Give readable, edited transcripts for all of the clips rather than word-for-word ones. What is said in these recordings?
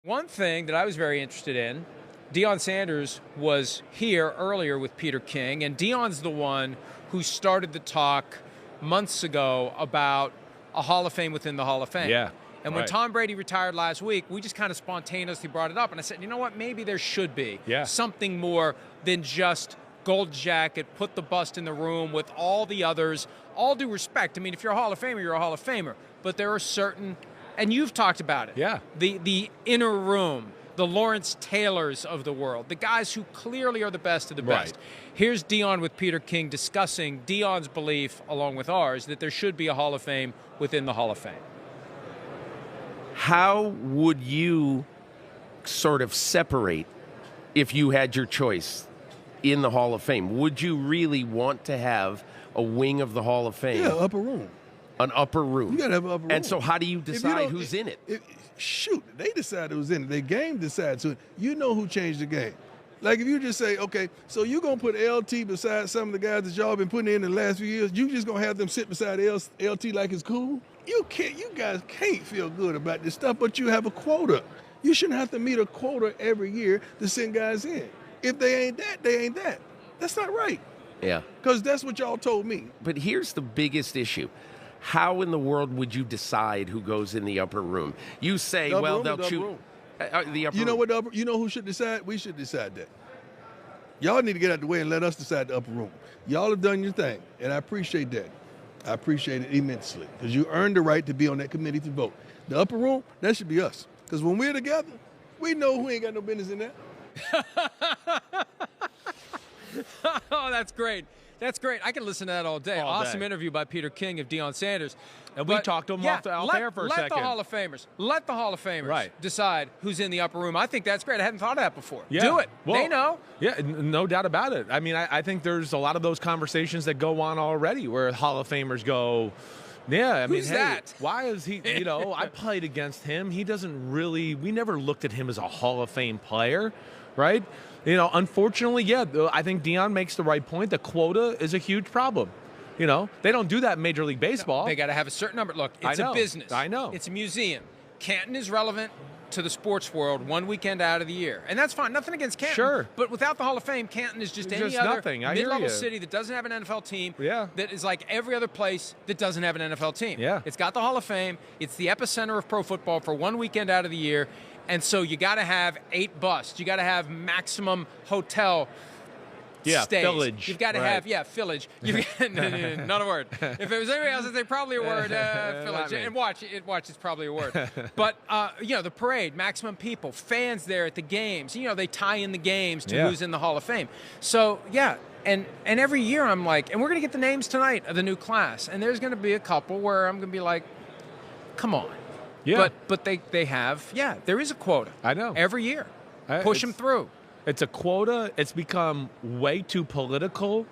One thing that I was very interested in, Deion Sanders was here earlier with Peter King, and Deion's the one who started the talk months ago about a Hall of Fame within the Hall of Fame. Yeah. And when Tom Brady retired last week, we just kind of spontaneously brought it up. And I said, you know what, maybe there should be something more than just gold jacket, put the bust in the room with all the others. All due respect. I mean, if you're a Hall of Famer, you're a Hall of Famer. But there are certain, and you've talked about it, the inner room, the Lawrence Taylors of the world, the guys who clearly are the best of the best. Here's Deion with Peter King discussing Deion's belief, along with ours, that there should be a Hall of Fame within the Hall of Fame. How would you sort of separate, if you had your choice, in the Hall of Fame? Would you really want to have a wing of the Hall of Fame? Yeah, upper room. An upper room. You got to have an upper room. And so how do you decide who's in it? Shoot, they decide who's in it. The game decides who. You know who changed the game. Like if you just say, okay, so you're going to put LT beside some of the guys that y'all been putting in the last few years, you just going to have them sit beside LT like it's cool? You guys can't feel good about this stuff, but you have a quota. You shouldn't have to meet a quota every year to send guys in. If they ain't that, they ain't that. That's not right. Yeah. Because that's what y'all told me. But here's the biggest issue. How in the world would you decide who goes in the upper room? You say, well, they'll choose the upper room. You know what? You know who should decide? We should decide that. Y'all need to get out the way and let us decide the upper room. Y'all have done your thing, and I appreciate that. I appreciate it immensely because you earned the right to be on that committee to vote. The upper room, that should be us. Because when we're together, we know who ain't got no business in that. Oh, that's great. That's great. I can listen to that all day. Awesome interview by Peter King of Deion Sanders. And we talked to him off there for a second. Let the Hall of Famers decide who's in the upper room. I think that's great. I hadn't thought of that before. Yeah. Do it. Well, they know. Yeah, no doubt about it. I mean, I think there's a lot of those conversations that go on already where Hall of Famers go, I mean, who's that? Why is he, I played against him. He doesn't really, we never looked at him as a Hall of Fame player, right? Unfortunately, I think Deion makes the right point. The quota is a huge problem. They don't do that in Major League Baseball. No, they got to have a certain number. Look, it's a business. I know. It's a museum. Canton is relevant to the sports world one weekend out of the year. And that's fine. Nothing against Canton. Sure. But without the Hall of Fame, Canton is just any other mid-level city that doesn't have an NFL team that is like every other place that doesn't have an NFL team. Yeah. It's got the Hall of Fame. It's the epicenter of pro football for one weekend out of the year. And so you got to have 8 busts. You got to have maximum hotel stays. Village. You've got to have, village. Not a word. If it was anybody else, I'd say probably a word, village. And watch, it's probably a word. But, the parade, maximum people, fans there at the games. They tie in the games to who's in the Hall of Fame. So, and every year I'm like, and we're going to get the names tonight of the new class. And there's going to be a couple where I'm going to be like, come on. Yeah. But they have, there is a quota. I know. Every year. Push them through. It's a quota. It's become way too political,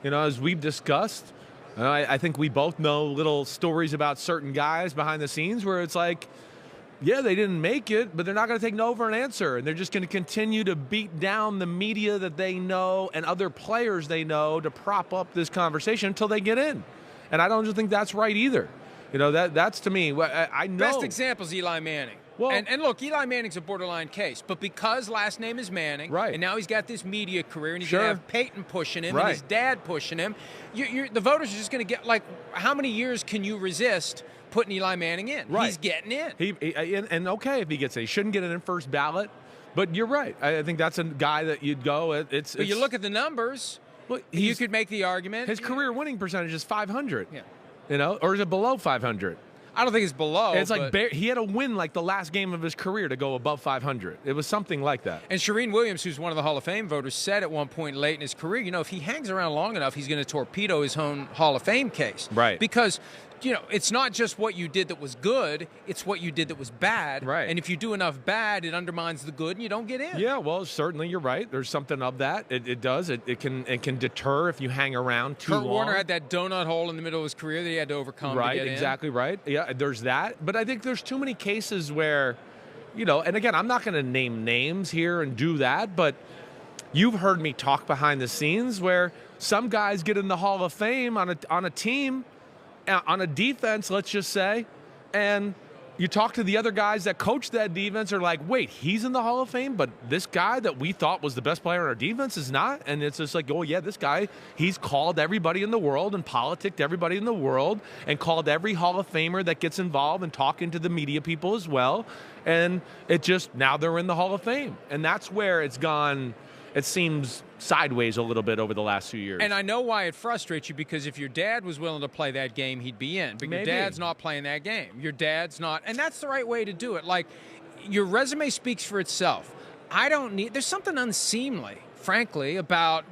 as we've discussed. I think we both know little stories about certain guys behind the scenes where it's like, they didn't make it, but they're not going to take no for an answer. And they're just going to continue to beat down the media that they know and other players they know to prop up this conversation until they get in. And I don't just think that's right either. That's to me, I know. Best example is Eli Manning. Well, and look, Eli Manning's a borderline case, but because last name is Manning, and now he's got this media career, and he's going to have Peyton pushing him and his dad pushing him, the voters are just going to get, like, how many years can you resist putting Eli Manning in? He's getting in. And okay, if he gets it, he shouldn't get it in first ballot, but you're right. I think that's a guy that you'd go, But you look at the numbers, you could make the argument. His career winning percentage is 500. Or is it below 500? I don't think it's below. It's like he had a win like the last game of his career to go above 500. It was something like that. And Shereen Williams, who's one of the Hall of Fame voters, said at one point late in his career, if he hangs around long enough, he's going to torpedo his own Hall of Fame case. Right. Because it's not just what you did that was good, it's what you did that was bad. Right. And if you do enough bad, it undermines the good and you don't get in. Yeah, well, certainly you're right. There's something of that. It does. It can deter if you hang around too long. Kurt Warner had that donut hole in the middle of his career that he had to overcome to get in. Exactly right. Yeah, there's that. But I think there's too many cases where, and again, I'm not going to name names here and do that, but you've heard me talk behind the scenes where some guys get in the Hall of Fame on a team, on a defense, let's just say, and you talk to the other guys that coach that defense are like, wait, he's in the Hall of Fame, but this guy that we thought was the best player on our defense is not? And it's just like, oh, yeah, this guy, he's called everybody in the world and politicked everybody in the world and called every Hall of Famer that gets involved and talking to the media people as well. And it just, now they're in the Hall of Fame. And that's where it's gone, it seems sideways a little bit over the last few years. And I know why it frustrates you, because if your dad was willing to play that game, he'd be in. But your dad's not playing that game. Your dad's not. And that's the right way to do it. Like, your resume speaks for itself. There's something unseemly, frankly, about,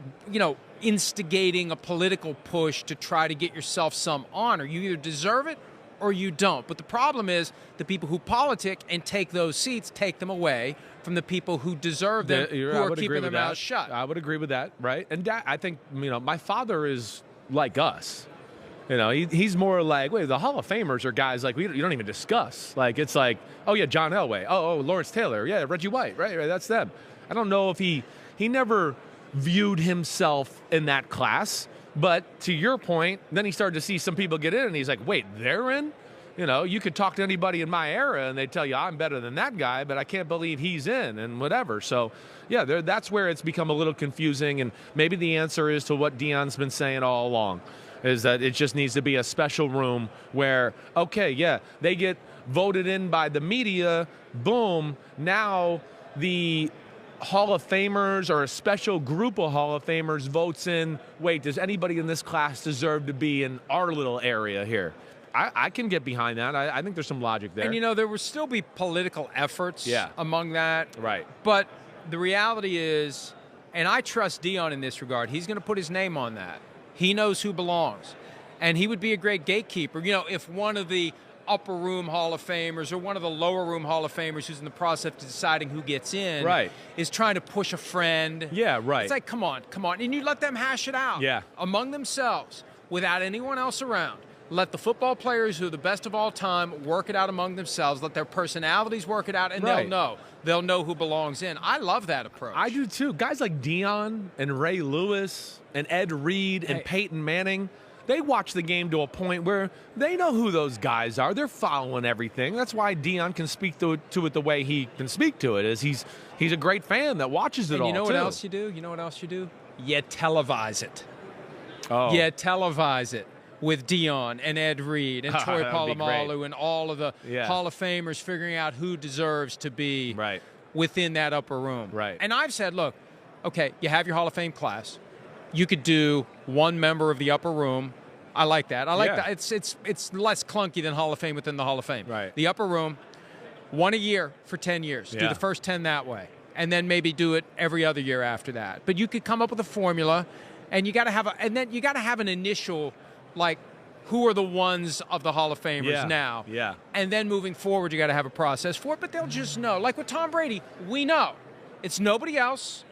instigating a political push to try to get yourself some honor. You either deserve it or you don't. But the problem is the people who politic and take those seats take them away from the people who deserve them, who are keeping their mouths shut. I would agree with that, right? And I think, my father is like us. He's more like, wait, the Hall of Famers are guys like you don't even discuss. Like, it's like, oh, yeah, John Elway. Oh, Lawrence Taylor. Yeah, Reggie White. Right, that's them. I don't know if he never viewed himself in that class. But to your point, then he started to see some people get in, and he's like, wait, they're in? You could talk to anybody in my era, and they tell you I'm better than that guy, but I can't believe he's in, and whatever. So, yeah, that's where it's become a little confusing, and maybe the answer is to what Deion's been saying all along, is that it just needs to be a special room where, okay, yeah, they get voted in by the media, boom, now the Hall of Famers or a special group of Hall of Famers votes in, wait, does anybody in this class deserve to be in our little area here? I can get behind that. I think there's some logic there. And, there will still be political efforts among that. Right. But the reality is, and I trust Deion in this regard, he's going to put his name on that. He knows who belongs. And he would be a great gatekeeper. If one of the upper room Hall of Famers or one of the lower room Hall of Famers who's in the process of deciding who gets in is trying to push a friend. Yeah, right. It's like, come on. And you let them hash it out among themselves without anyone else around. Let the football players who are the best of all time work it out among themselves. Let their personalities work it out, and they'll know. They'll know who belongs in. I love that approach. I do, too. Guys like Deion and Ray Lewis and Ed Reed and Peyton Manning, they watch the game to a point where they know who those guys are. They're following everything. That's why Deion can speak to it the way he can speak to it, is he's a great fan that watches it all, you know too. What else you do? You know what else you do? You televise it. Oh. You televise it. With Deion and Ed Reed and Troy Polamalu and all of the Hall of Famers figuring out who deserves to be within that upper room. Right. And I've said, look, okay, you have your Hall of Fame class. You could do one member of the upper room. I like that. I like that. It's less clunky than Hall of Fame within the Hall of Fame. Right. The upper room, one a year for 10 years. Do the first 10 that way. And then maybe do it every other year after that. But you could come up with a formula, and you got to have an initial, like, who are the ones of the Hall of Famers now? Yeah. And then moving forward, you got to have a process for it, but they'll just know. Like with Tom Brady, we know. It's nobody else.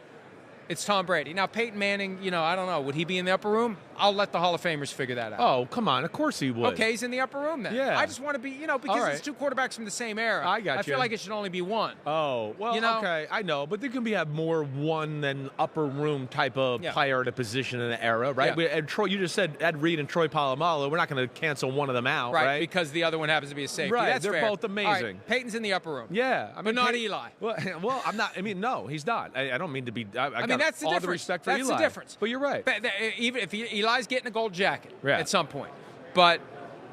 It's Tom Brady. Now, Peyton Manning, I don't know. Would he be in the upper room? I'll let the Hall of Famers figure that out. Oh, come on. Of course he would. Okay, he's in the upper room then. Yeah. I just want to be, because it's two quarterbacks from the same era. I got you. I feel like it should only be one. Oh, well, okay. I know. But there can have more one than upper room type of player at a position in the era, right? Yeah. And Troy, you just said Ed Reed and Troy Polamalu. We're not going to cancel one of them out, right? Because the other one happens to be a safety. Right. That's They're fair. both amazing. All right, Peyton's in the upper room. Yeah. But not Eli. Well, I'm not. I mean, no, he's not. I don't mean to be. I mean, that's the all difference. the respect for That's Eli. the difference. But you're right. Even if Eli's getting a gold jacket at some point, but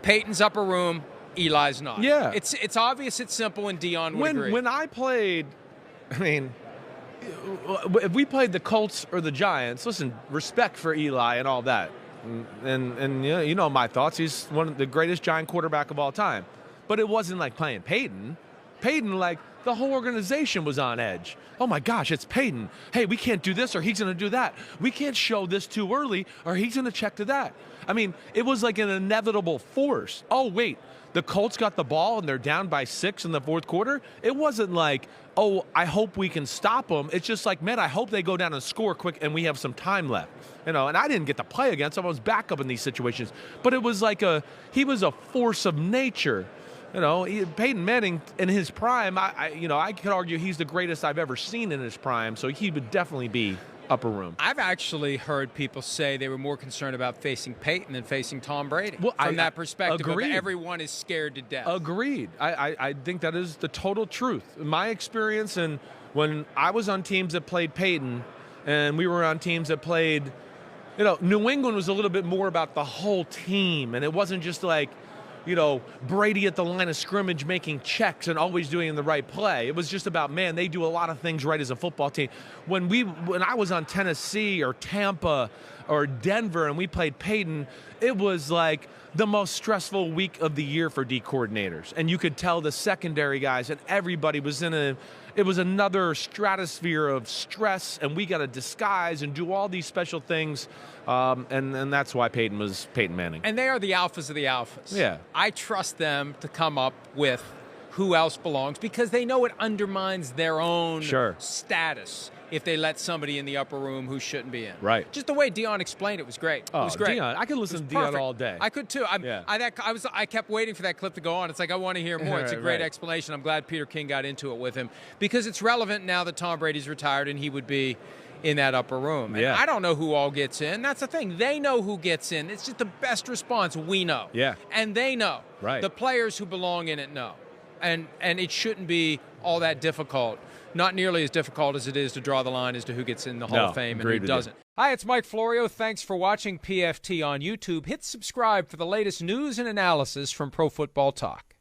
Peyton's upper room, Eli's not. Yeah. It's obvious, it's simple, and Deion would agree. When I played, I mean, if we played the Colts or the Giants, listen, respect for Eli and all that. And you know my thoughts. He's one of the greatest Giant quarterback of all time. But it wasn't like playing Peyton. Peyton, like, the whole organization was on edge. Oh, my gosh, it's Peyton. Hey, we can't do this or he's going to do that. We can't show this too early or he's going to check to that. I mean, it was like an inevitable force. Oh, wait, the Colts got the ball and they're down by 6 in the fourth quarter. It wasn't like, oh, I hope we can stop them. It's just like, man, I hope they go down and score quick and we have some time left. And I didn't get to play against him. I was backup in these situations. But it was like he was a force of nature. Peyton Manning in his prime, I could argue he's the greatest I've ever seen in his prime, so he would definitely be upper room. I've actually heard people say they were more concerned about facing Peyton than facing Tom Brady. Well, from that perspective, agreed. of everyone is scared to death. Agreed. I think that is the total truth. My experience, and when I was on teams that played Peyton, and we were on teams that played, New England was a little bit more about the whole team, and it wasn't just like, Brady at the line of scrimmage making checks and always doing the right play. It was just about, man, they do a lot of things right as a football team. When I was on Tennessee or Tampa or Denver and we played Peyton, it was like the most stressful week of the year for D coordinators. And you could tell the secondary guys and everybody was it was another stratosphere of stress, and we got to disguise and do all these special things. And that's why Peyton was Peyton Manning. And they are the alphas of the alphas. Yeah. I trust them to come up with who else belongs because they know it undermines their own status if they let somebody in the upper room who shouldn't be in. Right. Just the way Deion explained it was great. Oh, it was great. Deion, I could listen to Deion all day. I could too. I kept waiting for that clip to go on. It's like, I want to hear more. It's a great explanation. I'm glad Peter King got into it with him because it's relevant now that Tom Brady's retired and he would be in that upper room. And I don't know who all gets in. That's the thing. They know who gets in. It's just the best response. We know. Yeah. And they know. Right. The players who belong in it know. And it shouldn't be all that difficult. Not nearly as difficult as it is to draw the line as to who gets in the Hall of Fame and who doesn't. Hi, it's Mike Florio. Thanks for watching PFT on YouTube. Hit subscribe for the latest news and analysis from Pro Football Talk.